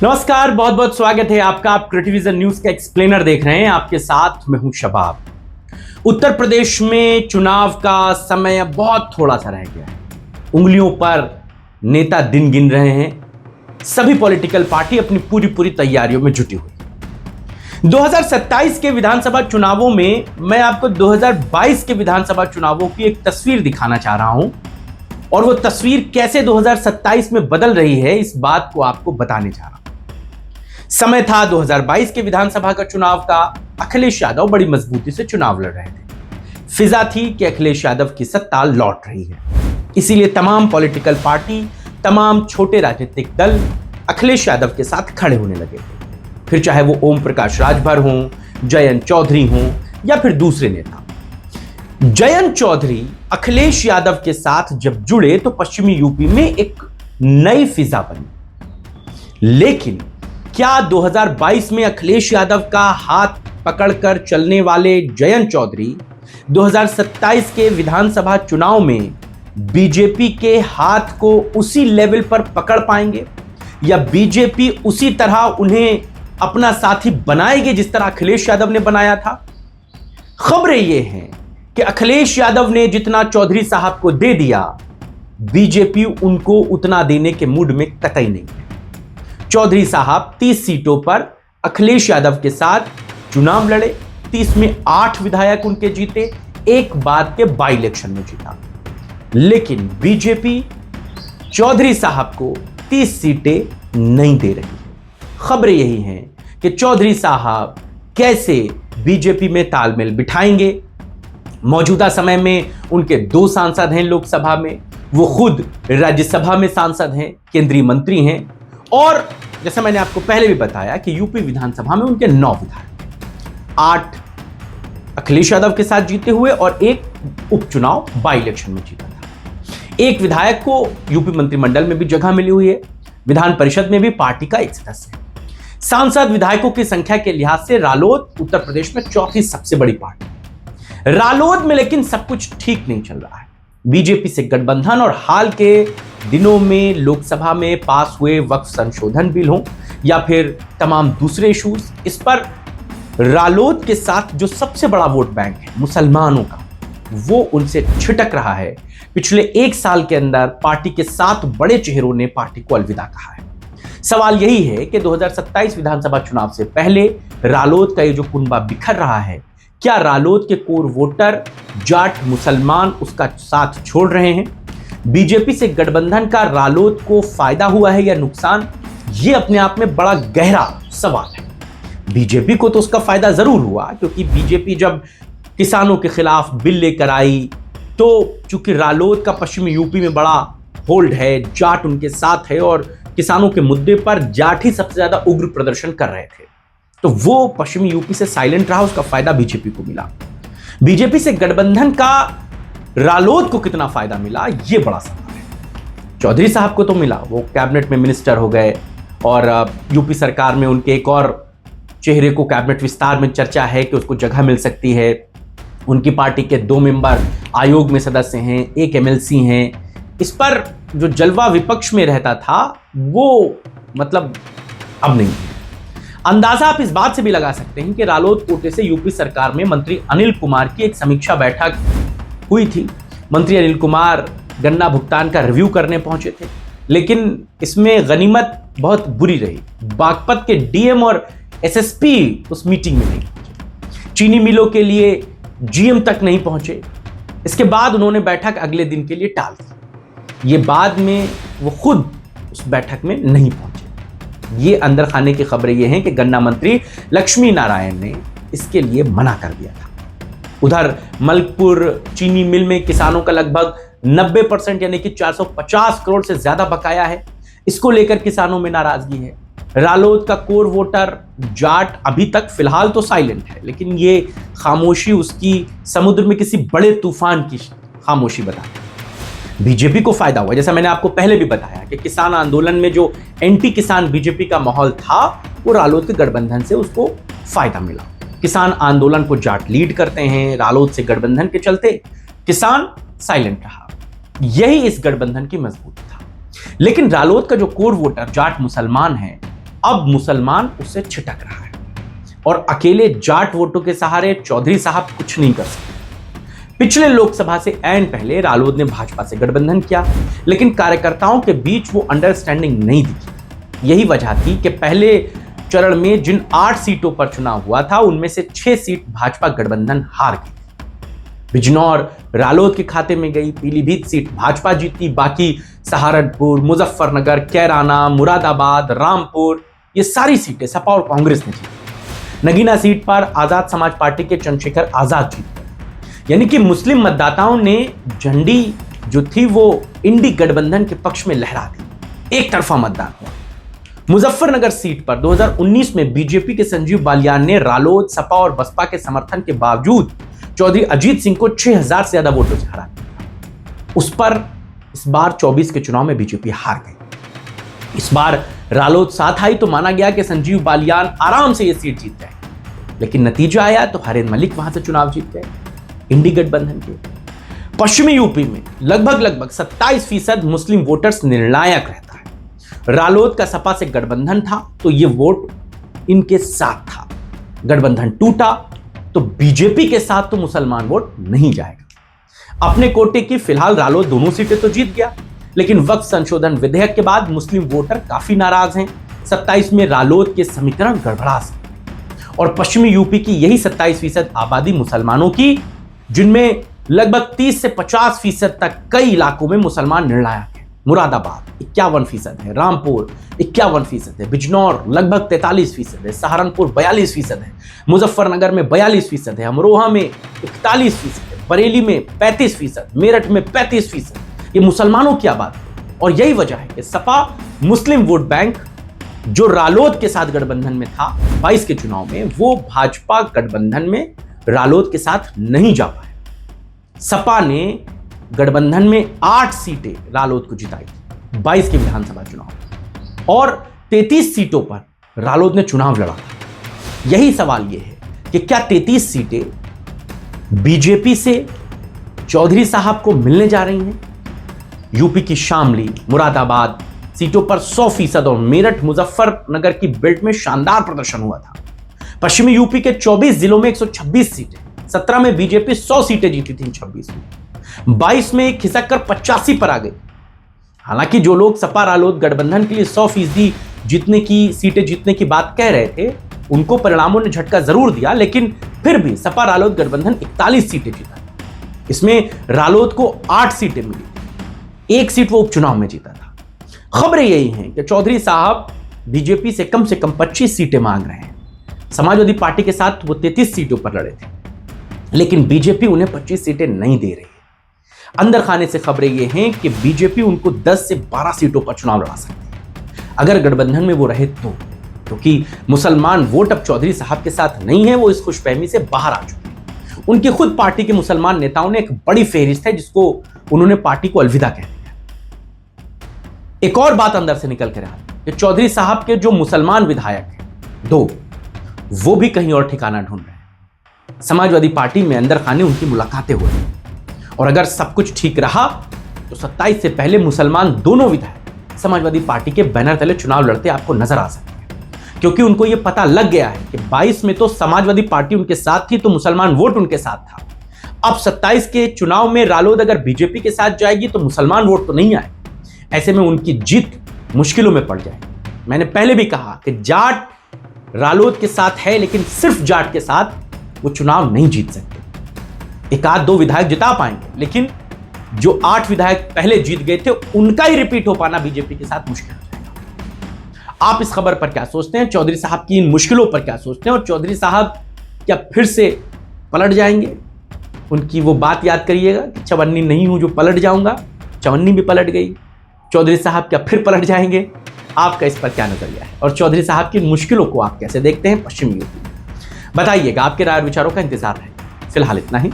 नमस्कार, बहुत बहुत स्वागत है आपका। आप क्रिटिविजन न्यूज का एक्सप्लेनर देख रहे हैं। आपके साथ मैं हूं शबाब। उत्तर प्रदेश में चुनाव का समय बहुत थोड़ा सा रह गया है। उंगलियों पर नेता दिन गिन रहे हैं। सभी पॉलिटिकल पार्टी अपनी पूरी तैयारियों में जुटी हुई। 2027 के विधानसभा चुनावों में मैं आपको 2022 के विधानसभा चुनावों की एक तस्वीर दिखाना चाह रहा हूं और वो तस्वीर कैसे 2027 में बदल रही है, इस बात को आपको बताने जा रहा हूं। समय था 2022 के विधानसभा का चुनाव का। अखिलेश यादव बड़ी मजबूती से चुनाव लड़ रहे थे। फिजा थी कि अखिलेश यादव की सत्ता लौट रही है, इसीलिए तमाम पॉलिटिकल पार्टी, तमाम छोटे राजनीतिक दल अखिलेश यादव के साथ खड़े होने लगे थे। फिर चाहे वो ओम प्रकाश राजभर हों, जयंत चौधरी हों या फिर दूसरे नेता। जयंत चौधरी अखिलेश यादव के साथ जब जुड़े तो पश्चिमी यूपी में एक नई फिजा बनी। लेकिन क्या 2022 में अखिलेश यादव का हाथ पकड़कर चलने वाले जयंत चौधरी 2027 के विधानसभा चुनाव में बीजेपी के हाथ को उसी लेवल पर पकड़ पाएंगे या बीजेपी उसी तरह उन्हें अपना साथी बनाएगी जिस तरह अखिलेश यादव ने बनाया था? खबरें यह हैं कि अखिलेश यादव ने जितना चौधरी साहब को दे दिया, बीजेपी उनको उतना देने के मूड में कतई नहीं है। चौधरी साहब 30 सीटों पर अखिलेश यादव के साथ चुनाव लड़े। 30 में 8 विधायक उनके जीते, एक बाद के बाई इलेक्शन में जीता। लेकिन बीजेपी चौधरी साहब को 30 सीटें नहीं दे रही है। खबरें यही हैं कि चौधरी साहब कैसे बीजेपी में तालमेल बिठाएंगे। मौजूदा समय में उनके 2 सांसद हैं लोकसभा में, वो खुद राज्यसभा में सांसद हैं, केंद्रीय मंत्री हैं। और जैसे मैंने आपको पहले भी बताया कि यूपी विधानसभा में उनके 9 विधायक, 8 अखिलेश यादव के साथ जीते हुए और एक उपचुनाव बाई इलेक्शन में जीता था। एक विधायक को यूपी मंत्रिमंडल में भी जगह मिली हुई है। विधान परिषद में भी पार्टी का एक सदस्य है। सांसद विधायकों की संख्या के लिहाज से रालोद उत्तर प्रदेश में चौथी सबसे बड़ी पार्टी। रालोद में लेकिन सब कुछ ठीक नहीं चल रहा है। बीजेपी से गठबंधन और हाल के दिनों में लोकसभा में पास हुए वक्फ संशोधन बिल हों या फिर तमाम दूसरे इश्यूज, इस पर रालोद के साथ जो सबसे बड़ा वोट बैंक है मुसलमानों का, वो उनसे छिटक रहा है। पिछले 1 साल के अंदर पार्टी के 7 बड़े चेहरों ने पार्टी को अलविदा कहा है। सवाल यही है कि 2027 विधानसभा चुनाव से पहले रालोद का ये जो कुनबा बिखर रहा है, क्या रालोद के कोर वोटर जाट मुसलमान उसका साथ छोड़ रहे हैं? बीजेपी से गठबंधन का रालोद को फायदा हुआ है या नुकसान? यह अपने आप में बड़ा गहरा सवाल है। बीजेपी को तो उसका फायदा जरूर हुआ, क्योंकि बीजेपी जब किसानों के खिलाफ बिल लेकर आई तो चूंकि रालोद का पश्चिमी यूपी में बड़ा होल्ड है, जाट उनके साथ है और किसानों के मुद्दे पर जाट ही सबसे ज्यादा उग्र प्रदर्शन कर रहे थे, तो वो पश्चिमी यूपी से साइलेंट रहा, उसका फायदा बीजेपी को मिला। बीजेपी से गठबंधन का रालोद को कितना फायदा मिला, ये बड़ा सवाल है। चौधरी साहब को तो मिला, वो कैबिनेट में मिनिस्टर हो गए और यूपी सरकार में उनके एक और चेहरे को कैबिनेट विस्तार में चर्चा है कि उसको जगह मिल सकती है। उनकी पार्टी के 2 मेंबर आयोग में सदस्य हैं, 1 एमएलसी हैं। इस पर जो जलवा विपक्ष में रहता था वो मतलब अब नहीं है। अंदाजा आप इस बात से भी लगा सकते हैं कि रालोद कोटे से यूपी सरकार में मंत्री अनिल कुमार की एक समीक्षा बैठक हुई थी। मंत्री अनिल कुमार गन्ना भुगतान का रिव्यू करने पहुंचे थे, लेकिन इसमें गनीमत बहुत बुरी रही। बागपत के डीएम और एसएसपी उस मीटिंग में नहीं पहुंचे, चीनी मिलों के लिए जीएम तक नहीं पहुंचे। इसके बाद उन्होंने बैठक अगले दिन के लिए टाल दी। ये बाद में वो खुद उस बैठक में नहीं पहुंचे। ये अंदर खाने की खबरें ये हैं कि गन्ना मंत्री लक्ष्मी नारायण ने इसके लिए मना कर दिया था। उधर मलकपुर चीनी मिल में किसानों का लगभग 90% यानी कि 450 करोड़ से ज्यादा बकाया है। इसको लेकर किसानों में नाराजगी है। रालोद का कोर वोटर जाट अभी तक फिलहाल तो साइलेंट है, लेकिन ये खामोशी उसकी समुद्र में किसी बड़े तूफान की खामोशी बताती है। बीजेपी को फायदा हुआ, जैसा मैंने आपको पहले भी बताया कि किसान आंदोलन में जो एंटी किसान बीजेपी का माहौल था, वो रालोद के गठबंधन से उसको फायदा मिला। किसान आंदोलन को जाट लीड करते हैं, रालोद से गठबंधन के चलते किसान साइलेंट रहा। यही इस गठबंधन की मजबूती था। लेकिन रालोद का जो कोर वोटर जाट मुसलमान है, अब मुसलमान उससे छिटक रहा है और अकेले जाट वोटों के सहारे चौधरी साहब कुछ नहीं कर सकते। पिछले लोकसभा से ऐन पहले रालोद ने भाजपा से गठबंधन किया, लेकिन कार्यकर्ताओं के बीच वो अंडरस्टैंडिंग नहीं दिखी। यही वजह थी कि पहले चरण में जिन 8 सीटों पर चुनाव हुआ था उनमें से 6 सीट भाजपा गठबंधन हार गई। बिजनौर रालोद के खाते में गई, पीलीभीत सीट भाजपा जीती, बाकी सहारनपुर, मुजफ्फरनगर, कैराना, मुरादाबाद, रामपुर ये सारी सीटें सपा और कांग्रेस ने जीती। नगीना सीट पर आजाद समाज पार्टी के चंद्रशेखर आजाद जीत गए। यानी कि मुस्लिम मतदाताओं ने झंडी जो थी वो इंडी गठबंधन के पक्ष में लहरा दी, एक तरफा मतदान हुआ। मुजफ्फरनगर सीट पर 2019 में बीजेपी के संजीव बालियान ने रालोद, सपा और बसपा के समर्थन के बावजूद चौधरी अजीत सिंह को 6000 से ज्यादा वोटों से हरा दिया। उस पर इस बार 24 के चुनाव में बीजेपी हार गई। इस बार रालोद साथ आई तो माना गया कि संजीव बालियान आराम से यह सीट जीत गए, लेकिन नतीजा आया तो हरेन मलिक वहां से चुनाव जीत गए इंडी गठबंधन के। पश्चिमी यूपी में लगभग 27% मुस्लिम वोटर्स निर्णायक रहता है। रालोद का सपा से गठबंधन था तो यह वोट इनके साथ था। गठबंधन टूटा तो बीजेपी के साथ तो मुसलमान वोट नहीं जाएगा। अपने कोटे की फिलहाल रालोद दोनों सीटें तो जीत गया, लेकिन वक्फ संशोधन विधेयक के बाद मुस्लिम वोटर काफी नाराज हैं। 27 में रालोद के समीकरण गड़बड़ा सकते और पश्चिमी यूपी की यही 27% आबादी मुसलमानों की, जिनमें लगभग 30 से 50% तक कई इलाकों में मुसलमान निर्णायक हैं। मुरादाबाद 51% है, रामपुर 51% है, बिजनौर लगभग 43% है, सहारनपुर 42% है, मुजफ्फरनगर में 42% है, अमरोहा में 41% है, बरेली में 35%, मेरठ में 35%। ये मुसलमानों की आबादी। और यही वजह है कि सपा मुस्लिम वोट बैंक जो रालोद के साथ गठबंधन में था 22 के चुनाव में, वो भाजपा गठबंधन में रालोद के साथ नहीं जा पाए। सपा ने गठबंधन में 8 सीटें रालोद को जिताई 22 के विधानसभा चुनाव और 33 सीटों पर रालोद ने चुनाव लड़ा था। यही सवाल यह है कि क्या 33 सीटें बीजेपी से चौधरी साहब को मिलने जा रही हैं? यूपी की शामली, मुरादाबाद सीटों पर 100% और मेरठ, मुजफ्फरनगर की बेल्ट में शानदार प्रदर्शन हुआ था। पश्चिमी यूपी के 24 जिलों में 126 सीटें, 17 में बीजेपी 100 सीटें जीती थी, 26 में 22 में खिसक कर 85 पर आ गई। हालांकि जो लोग सपा रालोद गठबंधन के लिए 100% सीटें जीतने की बात कह रहे थे, उनको परिणामों ने झटका जरूर दिया, लेकिन फिर भी सपा रालोद गठबंधन 41 सीटें जीता। इसमें रालोद को 8 सीटें मिली, 1 सीट वो उपचुनाव में जीता था। खबरें यही हैं कि चौधरी साहब बीजेपी से कम 25 सीटें मांग रहे हैं। समाजवादी पार्टी के साथ वो 33 सीटों पर लड़े थे, लेकिन बीजेपी उन्हें 25 सीटें नहीं दे रही है। अंदर खाने से खबरें ये हैं कि बीजेपी उनको 10 से 12 सीटों पर चुनाव लड़ा सकती है अगर गठबंधन में वो रहे तो, क्योंकि मुसलमान वोट अब चौधरी साहब के साथ नहीं है, वो इस खुशफहमी से बाहर आ चुके हैं। उनकी खुद पार्टी के मुसलमान नेताओं ने एक बड़ी फेहरिस्त है जिसको उन्होंने पार्टी को अलविदा कह दिया। एक और बात अंदर से निकल कर आ रही कि चौधरी साहब के जो मुसलमान विधायक हैं 2, वो भी कहीं और ठिकाना ढूंढ रहे हैं। समाजवादी पार्टी में अंदर खाने उनकी मुलाकातें हो रही और अगर सब कुछ ठीक रहा तो 27 से पहले मुसलमान दोनों विधायक समाजवादी पार्टी के बैनर तले चुनाव लड़ते आपको नजर आ सकते हैं, क्योंकि उनको यह पता लग गया है कि 22 में तो समाजवादी पार्टी उनके साथ थी तो मुसलमान वोट उनके साथ था। अब 27 के चुनाव में रालोद अगर बीजेपी के साथ जाएगी तो मुसलमान वोट तो नहीं आए। ऐसे में उनकी जीत मुश्किलों में पड़ जाएगी। मैंने पहले भी कहा कि जाट रालोद के साथ है, लेकिन सिर्फ जाट के साथ वो चुनाव नहीं जीत सकते। 1-2 विधायक जिता पाएंगे, लेकिन जो 8 विधायक पहले जीत गए थे उनका ही रिपीट हो पाना बीजेपी के साथ मुश्किल हो जाएगा। आप इस खबर पर क्या सोचते हैं? चौधरी साहब की इन मुश्किलों पर क्या सोचते हैं? और चौधरी साहब क्या फिर से पलट जाएंगे? उनकी वो बात याद करिएगा कि चवन्नी नहीं हूं जो पलट जाऊंगा। चवन्नी भी पलट गई, चौधरी साहब क्या फिर पलट जाएंगे? आपका इस पर क्या नजरिया है और चौधरी साहब की मुश्किलों को आप कैसे देखते हैं पश्चिमी यूपी में? बताइएगा। आपके राय और विचारों का इंतजार है। फिलहाल इतना ही।